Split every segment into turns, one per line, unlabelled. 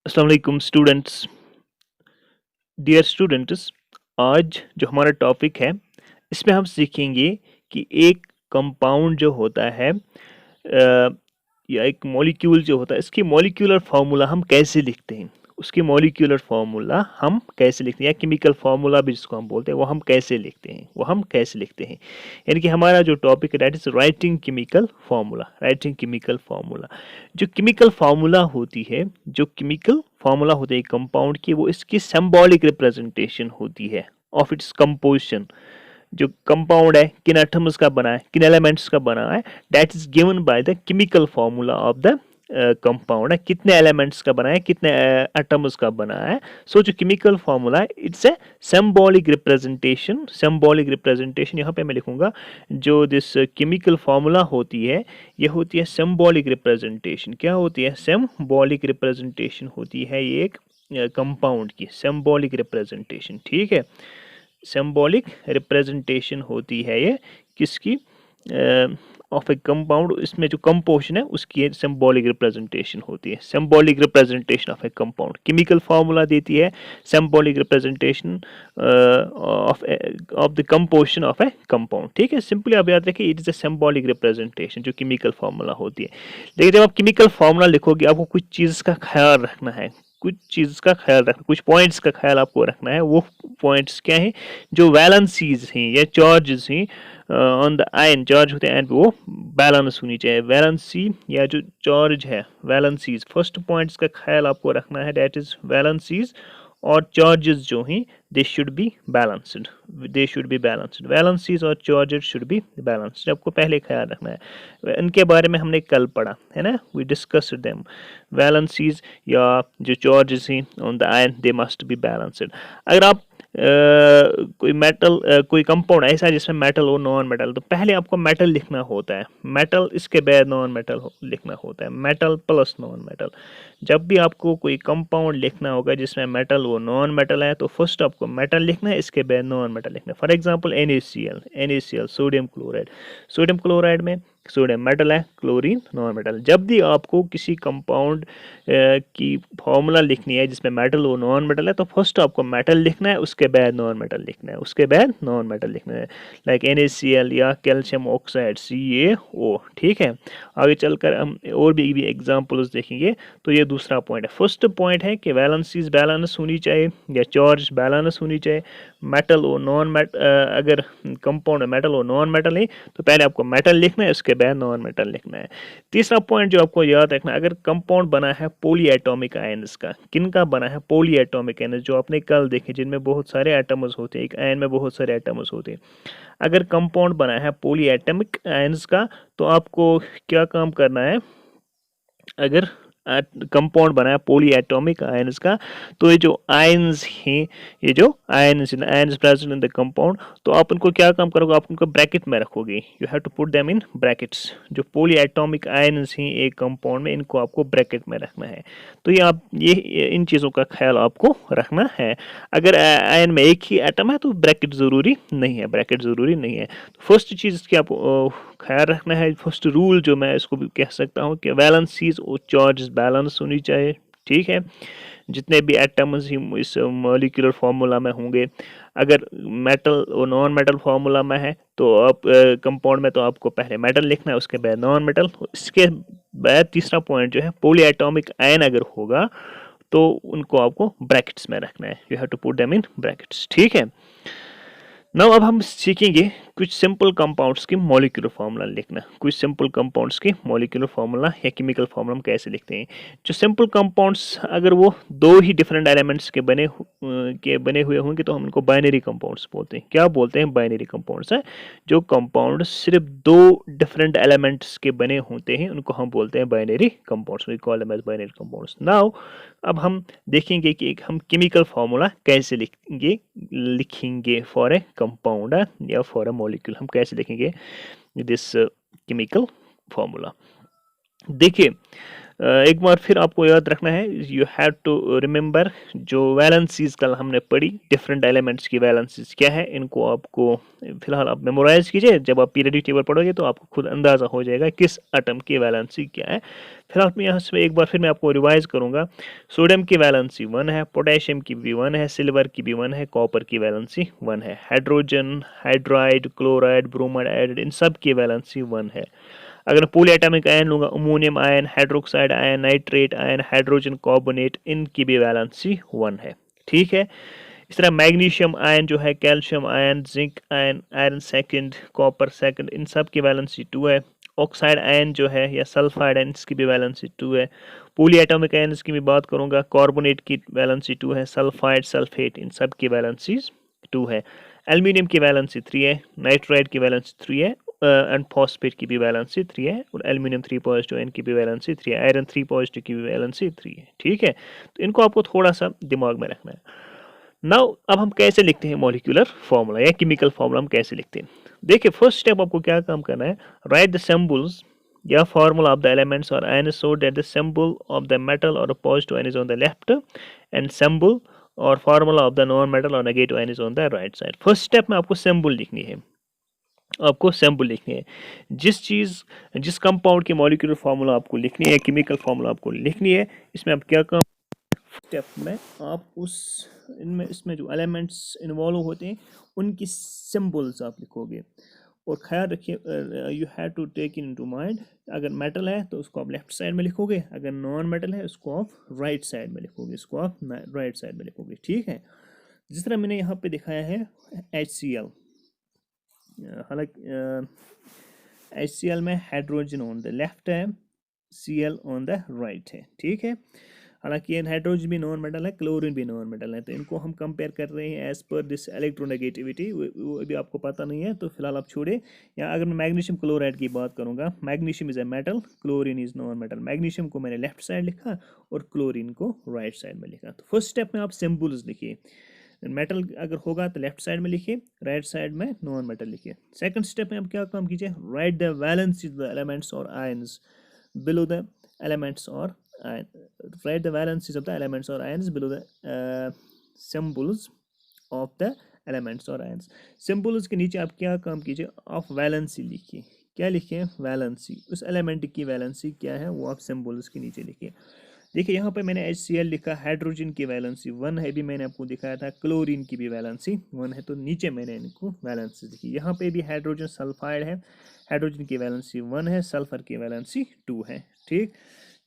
अस्सलाम वालेकुम students. Dear students, आज जो हमारा टॉपिक है इसमें हम सीखेंगे कि एक कंपाउंड जो होता है या एक मॉलिक्यूल जो होता है इसकी मॉलिक्यूलर फार्मूला हम कैसे लिखते हैं। उसकी मॉलिक्यूलर फार्मूला हम कैसे लिखते हैं या केमिकल फार्मूला भी जिसको हम बोलते हैं वो हम कैसे लिखते हैं। यानी कि हमारा जो टॉपिक है that is writing chemical formula. जो केमिकल फार्मूला होते हैं कंपाउंड की, वो इसकी सिंबॉलिक रिप्रेजेंटेशन होती है ऑफ इट्स कंपोजिशन। जो कंपाउंड है किन एटम्स का बना है, किन एलिमेंट्स का बना है, that is given by the chemical formula of the compound है। कितने एलिमेंट्स का बना है, कितने एटम्स का बना है। सो जो केमिकल फार्मूला है इट्स ए सिंबॉलिक रिप्रेजेंटेशन यहाँ पे मैं लिखूंगा। जो दिस केमिकल फार्मूला होती है ये होती है सिंबॉलिक रिप्रेजेंटेशन। क्या होती है? सिंबॉलिक रिप्रेजेंटेशन होती है ये एक कंपाउंड की सिंबॉलिक रिप्रेजेंटेशन। ठीक है, सिंबॉलिक रिप्रेजेंटेशन होती है ये किसकी? Of A compound. इसमें जो कंपोजिशन है उसकी सिंबॉलिक रिप्रेजेंटेशन होती है। Symbolic representation of A compound chemical formula देती है symbolic representation of the composition of A compound. ठीक है, सिंपली आप याद रखिए it is a symbolic representation जो केमिकल फार्मूला होती है। लेकिन जब आप केमिकल फार्मूला लिखोगे आपको कुछ चीज़ का ख्याल रखना है, कुछ पॉइंट्स का ख्याल आपको रखना है। वो पॉइंट्स क्या हैं? जो वैलेंसीज हैं या चार्जेस हैं ऑन द आयन, चार्ज होते हैं आयन पे, वो बैलेंस होनी चाहिए। वैलेंसी या जो चार्ज है, वैलेंसीज फर्स्ट पॉइंट्स का ख्याल आपको रखना है, दैट इज वैलेंसीज। और चार्जेस जो हैं they should be balanced. Valencies और चार्जेस शुड बी बैलेंस्ड, आपको पहले ख्याल रखना है। इनके बारे में हमने कल पढ़ा है ना, वी डिस्कस्ड देम। वैलेंसीज या जो चार्जेस हैं on the ion they must be balanced. अगर आप कोई कंपाउंड ऐसा है जिसमें मेटल और नॉन मेटल, तो पहले आपको मेटल लिखना होता है, मेटल इसके बाद नॉन मेटल लिखना होता है, मेटल प्लस नॉन मेटल। जब भी आपको कोई कंपाउंड लिखना होगा जिसमें मेटल और नॉन मेटल है तो फर्स्ट आपको मेटल लिखना है, इसके बाद नॉन मेटल लिखना है। For example NaCl sodium chloride में सोडियम मेटल है, क्लोरीन नॉन मेटल। जब भी आपको किसी कंपाउंड की फॉर्मूला लिखनी है जिसमें मेटल और नॉन मेटल है तो फर्स्ट आपको मेटल लिखना है, उसके बाद नॉन मेटल लिखना है। लाइक NaCl या कैल्शियम ऑक्साइड CaO। ठीक है, आगे चलकर हम और भी एग्जांपल्स देखेंगे। तो ये दूसरा पॉइंट है। फर्स्ट पॉइंट है कि वैलेंसीज बैलेंस होनी चाहिए या चार्ज बैलेंस होनी चाहिए। मेटल और नॉन मेटल, अगर कंपाउंड में मेटल और नॉन मेटल है तो पहले आपको मेटल लिखना है, उसके बाद नॉन मेटल लिखना है। तीसरा पॉइंट जो आपको याद रखना है, अगर कंपाउंड बना है पॉलीएटॉमिक आयन्स का, किन का बना है? पॉलीएटॉमिक आयन्स, जो आपने कल देखे जिनमें बहुत सारे एटम्स होते हैं, एक आयन में बहुत सारे एटम्स होते हैं। अगर कंपाउंड बना है पॉलीएटॉमिक आयन्स का तो आपको क्या काम करना है? अगर कंपाउंड बना है पॉली एटॉमिक आयन्स का तो ये जो आयन्स हैं, ये जो ions present in the compound, तो आप उनको क्या काम करोगे? आप उनको ब्रैकेट में रखोगे। You have to put them in brackets. जो पॉली एटॉमिक आयन्स हैं एक कंपाउंड में, इनको आपको ब्रैकेट में रखना है। तो ये इन चीज़ों का ख्याल आपको रखना है। अगर आयन में एक ही एटम है तो ब्रैकेट ज़रूरी नहीं है। तो फर्स्ट चीज़ की आप ख्याल रखना है, फर्स्ट रूल जो मैं इसको भी कह सकता हूँ कि वैलेंसीज और चार्जेस बैलेंस होनी चाहिए। ठीक है, जितने भी एटम्स ही इस मॉलिक्यूलर फार्मूला में होंगे, अगर मेटल और नॉन मेटल फार्मूला में है तो आप कंपाउंड में तो आपको पहले मेटल लिखना है, उसके बाद नॉन मेटल। इसके बाद तीसरा पॉइंट जो है पॉली एटॉमिक आयन अगर होगा तो उनको आपको ब्रैकेट्स में रखना है। You have to put them in brackets. ठीक है, नाउ अब हम सीखेंगे कुछ सिंपल कंपाउंड्स की मॉलिक्यूलर फार्मूला लिखना। कुछ सिंपल कंपाउंड्स की मॉलिक्यूलर फार्मूला या केमिकल फार्मूला हम कैसे लिखते हैं। जो सिंपल कंपाउंड्स अगर वो दो ही डिफरेंट एलिमेंट्स के बने हुए होंगे तो हम उनको बाइनरी कंपाउंड्स बोलते हैं। क्या बोलते हैं? बाइनरी कंपाउंड्स है। जो कंपाउंड सिर्फ दो डिफरेंट एलिमेंट्स के बने होते हैं उनको हम बोलते हैं binary compounds. We call them as binary compounds. Now अब हम देखेंगे कि हम केमिकल फार्मूला कैसे लिखेंगे फॉर ए कंपाउंड या फॉर ए मॉलिक्यूल। हम कैसे लिखेंगे दिस केमिकल फार्मूला? देखिए, एक बार फिर आपको याद रखना है, यू हैव टू रिमेंबर जो वैलेंसीज कल हमने पढ़ी, डिफरेंट एलिमेंट्स की वैलेंसीज क्या है, इनको आपको फिलहाल आप मेमोराइज कीजिए। जब आप पीरियडिक टेबल पढ़ोगे तो आपको खुद अंदाज़ा हो जाएगा किस एटम की वैलेंसी क्या है। फिलहाल मैं यहाँ से एक बार फिर मैं आपको रिवाइज करूँगा। सोडियम की वैलेंसी 1 है, पोटेशियम की भी 1 है, सिल्वर की भी 1 है, कॉपर की वैलेंसी 1 है, hydrogen, hydride, chloride, bromide, iodide, इन सब की वैलेंसी 1 है। अगर पॉली एटॉमिक आयन लूँगा, ammonium ion, hydroxide ion, nitrate ion, hydrogen carbonate, इनकी भी वैलेंसी 1 है। ठीक है। इस तरह मैग्नीशियम आयन जो है, calcium ion, zinc ion, iron second, copper second, इन सब की वैलेंसी 2 है। ऑक्साइड आयन जो है या सल्फाइड आयन, इसकी भी वैलेंसी 2 है। पॉली एटॉमिक आयन की भी बात करूंगा, कार्बोनेट की वैलेंसी 2 है, सल्फाइड, सल्फेट, इन सब की वैलेंसीज 2 है। एल्यूमिनियम की वैलेंसी 3 है, नाइट्राइड की वैलेंसी 3 है, एंड फॉस्फेट की भी वैलेंसी 3 है, और एल्यूमिनियम 3 पॉजिटिव, इनकी भी वैलेंसी 3 है, आयरन 3 पॉजिटिव की भी वैलेंसी 3 है। ठीक है, तो इनको आपको थोड़ा सा दिमाग में रखना है। नाउ अब हम कैसे लिखते हैं मॉलिक्यूलर फार्मूला या केमिकल फार्मूला हम कैसे लिखते हैं। देखिए, फर्स्ट स्टेप आपको क्या काम करना है, राइट द सिंबल्स या फार्मूला ऑफ द एलिमेंट्स और ion so that the symbol of the metal और positive ion is on the left and symbol और formula of the non metal और negative ion is on the right side. First step में आपको symbol लिखनी है, आपको symbol लिखनी है। जिस कंपाउंड की मॉलिक्यूलर फार्मूला आपको लिखनी है, केमिकल फार्मूला आपको लिखनी है, इसमें आप क्या काम स्टेप में आप उस इनमें इसमें जो एलिमेंट्स इन्वॉल्व होते हैं उनकी सिंबल्स आप लिखोगे। और ख्याल रखिए, you have to take into mind, अगर मेटल है तो उसको आप लेफ्ट साइड में लिखोगे, अगर नॉन मेटल है उसको आप राइट साइड में लिखोगे, इसको आप राइट साइड में लिखोगे। ठीक है, जिस तरह मैंने यहाँ पे दिखाया है HCl, हालांकि HCl में हाइड्रोजन ऑन द लेफ्ट है, Cl ऑन द राइट है। ठीक है, हालांकि ये हाइड्रोजन भी नॉन मेटल है, क्लोरीन भी नॉन मेटल है, तो इनको हम कंपेयर कर रहे हैं एज पर दिस इलेक्ट्रोनेगेटिविटी। वो अभी आपको पता नहीं है तो फिलहाल आप छोड़े। या अगर मैं मैग्नीशियम क्लोराइड की बात करूंगा, magnesium is a metal, chlorine is non metal. Magnesium को मैंने लेफ्ट साइड लिखा और क्लोरीन को राइट साइड में लिखा। तो फर्स्ट स्टेप में आप सिंबल्स लिखिए, मेटल अगर होगा तो लेफ्ट साइड में लिखिए, राइट साइड में नॉन मेटल लिखिए। सेकंड स्टेप में आप क्या काम कीजिए, right the valency the elements और ions below the elements or write the valencies of the elements or ions below the symbols of the elements or ions। symbols के नीचे आप क्या काम कीजिए, आप वैलेंसी लिखिए। क्या लिखिए, वैलेंसी, उस एलिमेंट की वैलेंसी क्या है वो आप सिंबल्स के नीचे लिखिए। देखिए यहाँ पे मैंने HCl लिखा, हाइड्रोजन की वैलेंसी 1 है, भी मैंने आपको दिखाया था, क्लोरीन की भी वैलेंसी 1 है, तो नीचे मैंने इनको वैलेंसी लिखी। यहाँ पे भी हाइड्रोजन सल्फाइड है, हाइड्रोजन की वैलेंसी 1 है, सल्फर की वैलेंसी 2 है। ठीक,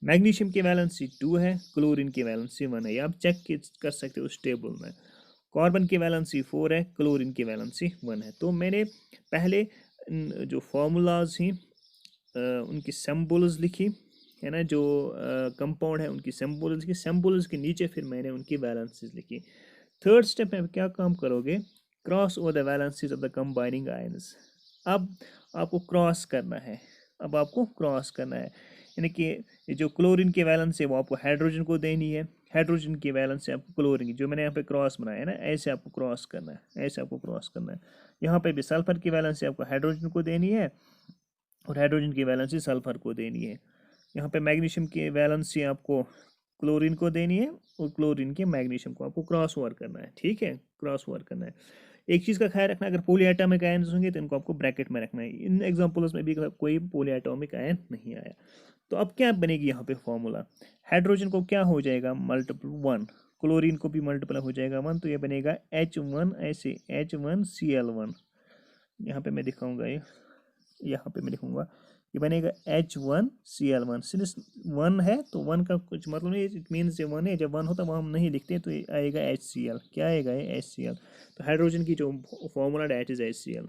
मैग्नीशियम की वैलेंसी 2 है, क्लोरीन की वैलेंसी 1 है, ये आप चेक कर सकते हो उस टेबल में। कार्बन की वैलेंसी 4 है, क्लोरीन की वैलेंसी 1 है। तो मैंने पहले जो फार्मूलाज हैं उनकी सिंबल्स लिखी है ना, जो कंपाउंड है उनकी सिंबल्स के नीचे फिर मैंने उनकी वैलेंसीज लिखी। थर्ड स्टेप में क्या काम करोगे, cross over the valencies of the combining ions. अब आपको क्रॉस करना है, अब आपको क्रॉस करना है, यानी कि जो क्लोरीन की वैलेंस है वो आपको हाइड्रोजन को देनी है, हाइड्रोजन की वैलेंस है आपको क्लोरीन की, जो मैंने यहाँ पे क्रॉस बनाया है ना, ऐसे आपको क्रॉस करना है, ऐसे आपको क्रॉस करना है। यहाँ पे भी सल्फर की वैलेंस आपको हाइड्रोजन को देनी है और हाइड्रोजन की वैलेंसी सल्फर को देनी है। यहाँ पे मैग्नीशियम की वैलेंसी आपको क्लोरीन को देनी है और क्लोरीन के मैग्नीशियम को आपको क्रॉस ओवर करना है। ठीक है, क्रॉस ओवर करना है। एक चीज़ का ख्याल रखना, अगर पॉली एटॉमिक आयन होंगे तो इनको आपको ब्रैकेट में रखना है। इन एग्जांपल्स में भी कोई पॉली एटॉमिक आयन नहीं आया। तो अब क्या बनेगी यहाँ पे फॉर्मूला, हाइड्रोजन को क्या हो जाएगा मल्टीपल 1, क्लोरीन को भी मल्टीप्लाई हो जाएगा 1, तो ये बनेगा H1, ऐसे H1Cl1। यहाँ पे मैं दिखाऊंगा, ये यहाँ पे मैं लिखूंगा, ये बनेगा H1Cl1। सिंस 1 है तो 1 का कुछ मतलब नहीं, इट मीन्स ये 1 है, जब 1 होता है वो हम नहीं लिखते, तो ये आएगा HCl। क्या आएगा, ये HCl। तो हाइड्रोजन की जो फॉर्मूला दैट इज HCl।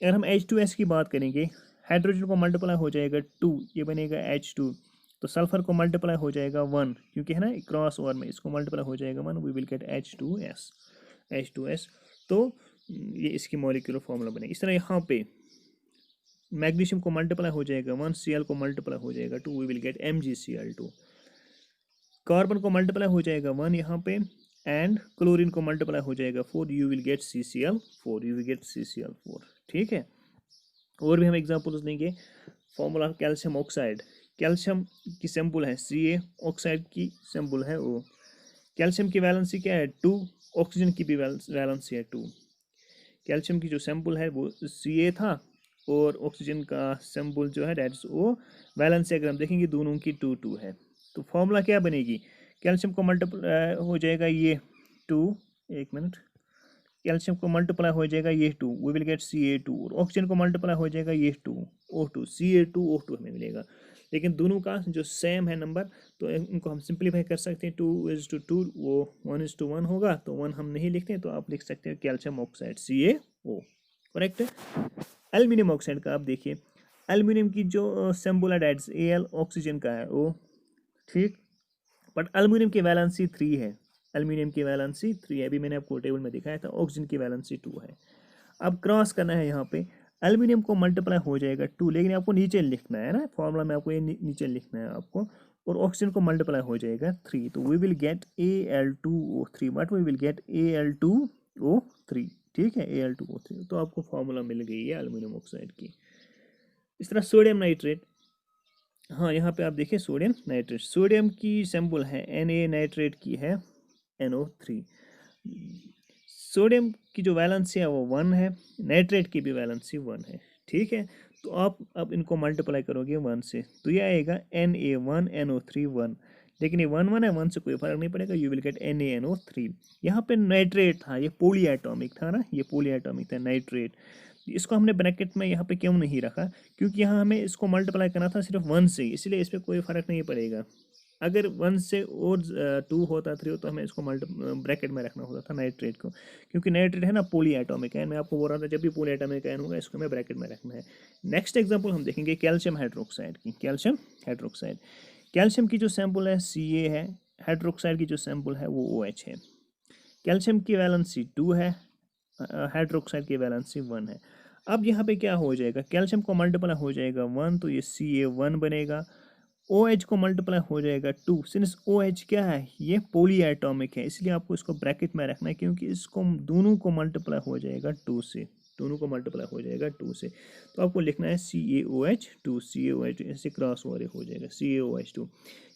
अगर हम H2S की बात करेंगे, हाइड्रोजन को मल्टीप्लाई हो जाएगा 2, ये बनेगा H2। तो सल्फर को मल्टीप्लाई हो जाएगा 1, क्योंकि है ना क्रॉस ओवर में, इसको मल्टीप्लाई हो जाएगा 1, वी विल गेट H2S। तो ये इसकी मॉलिक्यूलर फॉर्मूला बनेगा। इस तरह यहाँ पे मैग्नीशियम को मल्टीप्लाई हो जाएगा 1, Cl को मल्टीप्लाई हो जाएगा 2, we will get MgCl2। Carbon को मल्टीप्लाई हो जाएगा 1 यहाँ पे, एंड क्लोरीन को मल्टीप्लाई हो जाएगा 4, you will get CCl4, you will get CCl4। ठीक है, और भी हम एग्जांपल्स देंगे। फॉर्मूला कैल्शियम ऑक्साइड, कैल्शियम की सिंबल है Ca, ऑक्साइड की सिंबल है O। कैल्शियम की वैलेंसी क्या है 2, ऑक्सीजन की भी वैलेंसी है 2। कैल्शियम की जो सिंबल है वो Ca था और ऑक्सीजन का सिंबल जो है दैट इज O। वैलेंसी अगर हम देखेंगे दोनों की 2 है, तो फॉर्मूला क्या बनेगी, कैल्शियम को मल्टीप्लाई हो जाएगा ये 2, एक मिनट, कैल्शियम को मल्टीप्लाई हो जाएगा ये 2, वी विल गेट Ca2, और ऑक्सीजन को मल्टीप्लाई हो जाएगा ये 2, O2, Ca2O2 हमें मिलेगा। लेकिन दोनों का जो सेम है नंबर, तो इनको हम सिंप्लीफाई कर सकते हैं, 2:2, वो 1:1 होगा, तो 1 हम नहीं लिखते हैं, तो आप लिख सकते हैं कैल्शियम ऑक्साइड CaO, करेक्ट है। एल्यूमिनियम ऑक्साइड का आप देखिए, एल्यूमिनियम की जो सिंबल है दैट इज Al, ऑक्सीजन का है O, ठीक, बट एल्यूमिनियम की वैलेंसी 3 है, एल्यूमिनियम की वैलेंसी 3 है, अभी मैंने आपको टेबल में दिखाया था, ऑक्सीजन की वैलेंसी 2 है। अब क्रॉस करना है यहाँ पे, एल्यूमिनियम को मल्टीप्लाई हो जाएगा 2, लेकिन आपको नीचे लिखना है ना, फॉर्मूला में आपको ये नीचे लिखना है आपको, और ऑक्सीजन को मल्टीप्लाई हो जाएगा 3, तो we will get Al2O3, but we will get Al2O3, ठीक है, Al2O3, तो आपको फॉर्मूला मिल गई है एल्यूमिनियम ऑक्साइड की। इस तरह सोडियम नाइट्रेट, हाँ यहाँ पे आप देखिए सोडियम नाइट्रेट, सोडियम की सिंबल है Na, नाइट्रेट की है NO3। सोडियम की जो वैलेंसी है वो 1 है, नाइट्रेट की भी वैलेंसी 1 है, ठीक है। तो आप अब इनको मल्टीप्लाई करोगे 1 से, तो ये आएगा Na1 NO3 1, लेकिन ये 1 1 है, 1 से कोई फर्क नहीं पड़ेगा, यू विल गेट NaNO3। यहाँ पे नाइट्रेट था, ये पोली एटॉमिक था ना, ये पोली एटॉमिक था नाइट्रेट, इसको हमने ब्रैकेट में यहाँ पे क्यों नहीं रखा, क्योंकि यहाँ हमें इसको मल्टीप्लाई करना था सिर्फ 1 से, इसलिए इस पर कोई फर्क नहीं पड़ेगा। अगर 1 से और 2 होता 3 तो हमें इसको ब्रैकेट में रखना होता था नाइट्रेट को, क्योंकि नाइट्रेट है ना पोली एटॉमिक है, मैं आपको बोल रहा था जब भी पोली एटॉमिक आयन होगा इसको हमें ब्रैकेट में रखना है। नेक्स्ट एग्जांपल हम देखेंगे कैल्शियम हाइड्रोक्साइड की, कैल्शियम हाइड्रोक्साइड, कैल्शियम की जो सैंपल है Ca है, हाइड्रोक्साइड की जो सैंपल है वो OH है। कैल्शियम की वैलेंसी 2 है, हाइड्रोक्साइड की वैलेंसी 1 है। अब यहाँ पे क्या हो जाएगा, कैल्शियम को मल्टीप्लाई हो जाएगा 1, तो ये Ca1 बनेगा, OH को मल्टीप्लाई हो जाएगा 2, सिंस OH क्या है, ये पोली एटॉमिक है, इसलिए आपको इसको ब्रैकेट में रखना है, क्योंकि इसको दोनों को मल्टीप्लाई हो जाएगा 2 से, दोनों को मल्टीप्लाई हो जाएगा 2 से, तो आपको लिखना है CaOH2, CaOH2 ऐसे क्रॉस ओवर हो जाएगा CaOH2।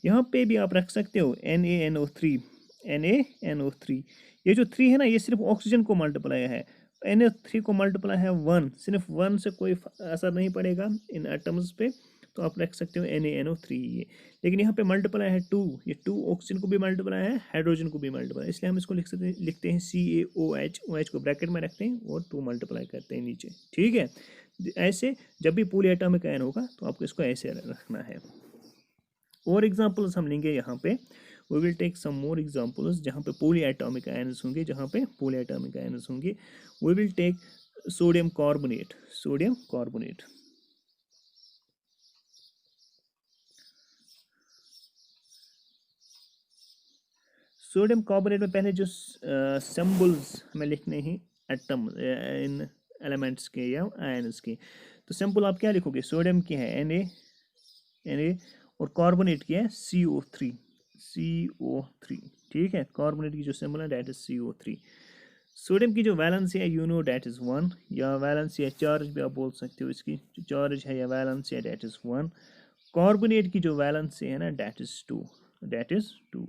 यहाँ पे भी आप रख सकते हो NaNO3, NaNO3, ये जो 3 है ना, ये सिर्फ ऑक्सीजन को मल्टीप्लाई है, NO3 को मल्टीप्लाई है 1, सिर्फ 1 से कोई असर नहीं पड़ेगा इन एटम्स पे, तो आप रख सकते हो NaNO3 ये, लेकिन यहाँ पे मल्टीप्लाई है 2, ये 2 ऑक्सीजन को भी मल्टीप्लाई है, हाइड्रोजन को भी मल्टीप्लाई, इसलिए हम इसको लिखते हैं CaOH, OH को ब्रैकेट में रखते हैं और 2 मल्टीप्लाई करते हैं नीचे, ठीक है। ऐसे जब भी पोली एटॉमिक आयन होगा तो आपको इसको ऐसे रखना है। और एग्जाम्पल्स हम लेंगे यहाँ पे, we will take some more examples जहाँ पे पोली एटॉमिक आयन्स होंगे, जहाँ पे पोली एटॉमिक आयन्स होंगे। We will take sodium carbonate, sodium carbonate, sodium carbonate में पहले जो सिंबल्स हमें लिखने हैं एटम इन एलिमेंट्स के या आयन्स के, तो सिंपल आप क्या लिखोगे, सोडियम की है Na और कार्बोनेट की है CO3, ठीक है, कार्बोनेट की जो सिंबल है दैट इज CO3। सोडियम की जो वैलेंसी है यू नो दैट इज 1, या वैलेंसी है चार्ज भी आप बोल सकते हो, इसकी जो चार्ज है या वैलेंसी है दैट इज 1। कार्बोनेट की जो वैलेंसी है ना that is 2, that is 2,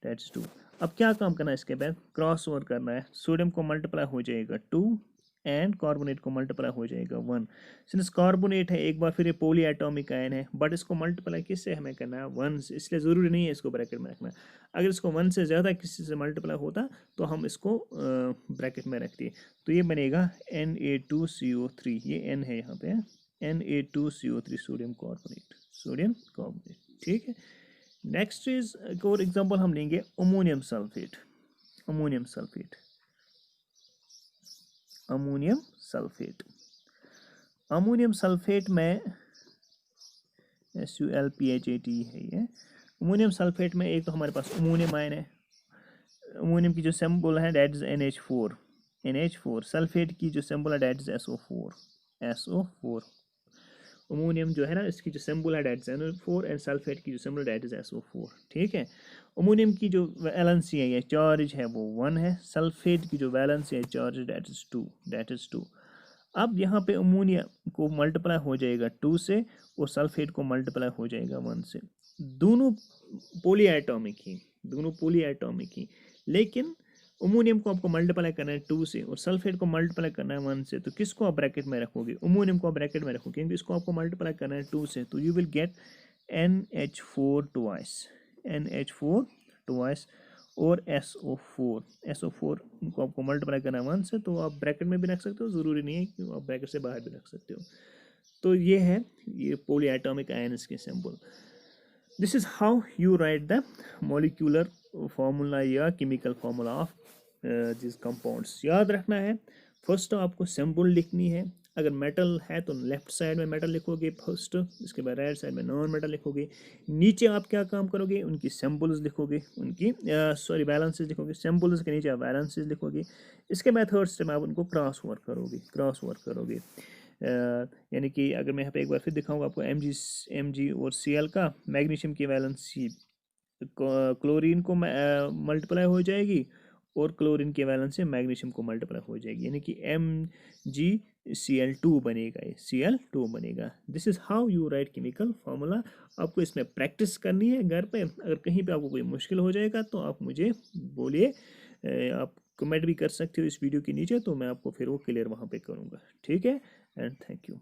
that's 2। अब क्या काम करना है, इसके बाद क्रॉस ओवर करना है, सोडियम को मल्टीप्लाई हो जाएगा 2 एंड कार्बोनेट को मल्टीप्लाई हो जाएगा 1। सिंस कार्बोनेट है एक बार फिर ये पोली एटॉमिक आयन है, बट इसको मल्टीप्लाई किससे हमें करना है 1 से, इसलिए ज़रूरी नहीं है इसको ब्रैकेट में रखना। अगर इसको 1 से ज़्यादा किसी से मल्टीप्लाई होता तो हम इसको ब्रैकेट में रखते, तो ये बनेगा Na2CO3, ये N है यहाँ पे, Na2CO3 sodium carbonate, sodium carbonate, ठीक है। नेक्स्ट इज एक और एग्जांपल हम लेंगे ammonium sulphate, ammonium sulphate, ammonium sulphate, ammonium sulphate में SuLPHAT है ये। अमोनियम सल्फेट में एक तो हमारे पास अमोनियम आयन है, अमोनियम की जो सिंबल है दैट इज NH4, सल्फेट की जो सिंबल है दैट इज SO4। अमोनियम जो है ना, इसकी जो सिंबल है that is NO4 and sulphate की जो सिंबल दैट इज SO4, ठीक है। अमोनियम की जो वैलेंसी है या चार्ज है वो 1 है, सल्फेट की जो वैलेंसी है charge that is 2, that is 2। अब यहाँ पे अमोनिया को मल्टीप्लाई हो जाएगा 2 से और सल्फेट को मल्टीप्लाई हो जाएगा 1 से। दोनों पोली एटॉमिक ही, लेकिन अमोनियम को आपको मल्टीप्लाई करना है 2 से और सल्फेट को मल्टीप्लाई करना है 1 से। तो किसको आप ब्रैकेट में रखोगे? अमोनियम को आप ब्रैकेट में रखोगे, क्योंकि इसको आपको मल्टीप्लाई करना है 2 से। तो you will get NH4 twice और SO4 को आपको मल्टीप्लाई करना है 1 से। तो आप ब्रैकेट में भी रख सकते हो, ज़रूरी नहीं है कि आप ब्रैकेट से बाहर भी रख सकते हो। तो ये है ये पॉली एटॉमिक आयन्स के symbol. This is how you write the molecular formula या chemical formula of this compounds. याद रखना है, फर्स्ट आपको सिंबल लिखनी है। अगर मेटल है तो लेफ्ट साइड में मेटल लिखोगे फर्स्ट, इसके बाद राइट साइड में नॉन मेटल लिखोगे। नीचे आप क्या काम करोगे? उनकी सिंबल्स लिखोगे, उनकी वैलेंसेस लिखोगे। सिंबल्स के नीचे आप वैलेंसेस लिखोगे। इसके बाद थर्ड स्टेप आप उनको क्रॉस वर्क करोगे। यानी कि अगर मैं यहाँ पे एक बार फिर दिखाऊंगा आपको Mg और Cl का, मैग्नीशियम की वैलेंसी क्लोरीन को मल्टीप्लाई हो जाएगी और क्लोरीन की वैलेंसी मैग्नीशियम को मल्टीप्लाई हो जाएगी, यानी कि MgCl2 बनेगा, ये Cl2 बनेगा। This is how you right chemical formula. आपको इसमें प्रैक्टिस करनी है घर पे। अगर कहीं पे आपको कोई मुश्किल हो जाएगा तो आप मुझे बोलिए, आप कमेंट भी कर सकते हो इस वीडियो के नीचे, तो मैं आपको फिर वो क्लियर वहाँ पे करूँगा। ठीक है, एंड थैंक यू।